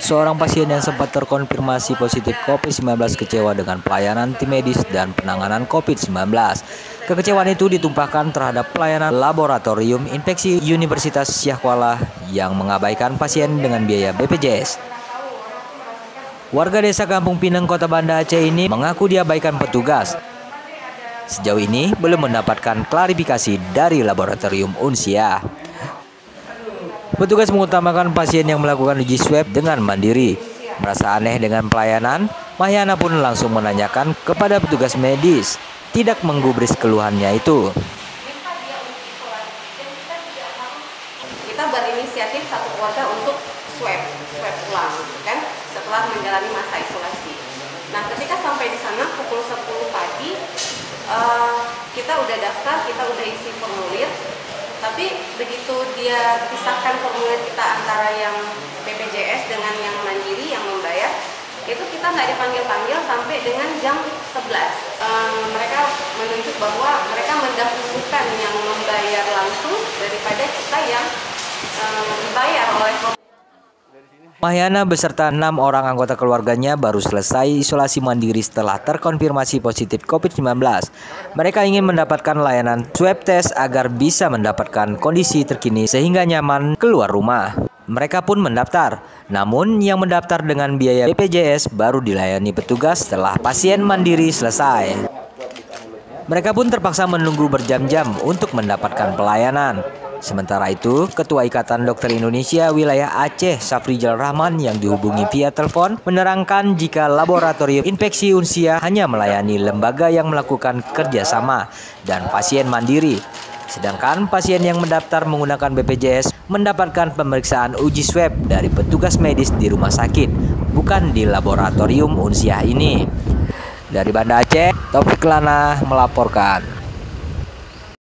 seorang pasien yang sempat terkonfirmasi positif COVID-19 kecewa dengan pelayanan tim medis dan penanganan COVID-19. Kekecewaan itu ditumpahkan terhadap pelayanan laboratorium infeksi Universitas Syahkuala yang mengabaikan pasien dengan biaya BPJS. Warga desa Kampung Pinang, Kota Banda Aceh ini mengaku diabaikan petugas. Sejauh ini belum mendapatkan klarifikasi dari laboratorium Unsia. Petugas mengutamakan pasien yang melakukan uji swab dengan mandiri. Merasa aneh dengan pelayanan, Mahyana pun langsung menanyakan kepada petugas medis, tidak menggubris keluhannya itu. Kita berinisiatif satu keluarga untuk swab ulang, kan? Setelah menjalani masa isolasi. Nah, ketika sampai di sana pukul 10 pagi, kita udah daftar, kita udah isi formulir. Tapi begitu dia pisahkan formulir kita antara yang BPJS dengan yang mandiri yang membayar, itu kita nggak dipanggil-panggil sampai dengan jam 11. Mereka menunjuk bahwa mereka mendahulukan yang membayar langsung daripada kita yang dibayar oleh. Mahyana beserta 6 orang anggota keluarganya baru selesai isolasi mandiri setelah terkonfirmasi positif COVID-19. Mereka ingin mendapatkan layanan swab test agar bisa mendapatkan kondisi terkini sehingga nyaman keluar rumah. Mereka pun mendaftar, namun yang mendaftar dengan biaya BPJS baru dilayani petugas setelah pasien mandiri selesai. Mereka pun terpaksa menunggu berjam-jam untuk mendapatkan pelayanan. Sementara itu, Ketua Ikatan Dokter Indonesia Wilayah Aceh, Safrizal Rahman, yang dihubungi via telepon, menerangkan jika laboratorium infeksi Unsia hanya melayani lembaga yang melakukan kerjasama dan pasien mandiri. Sedangkan pasien yang mendaftar menggunakan BPJS mendapatkan pemeriksaan uji swab dari petugas medis di rumah sakit, bukan di laboratorium Unsia ini. Dari Banda Aceh, Taufik Lana melaporkan.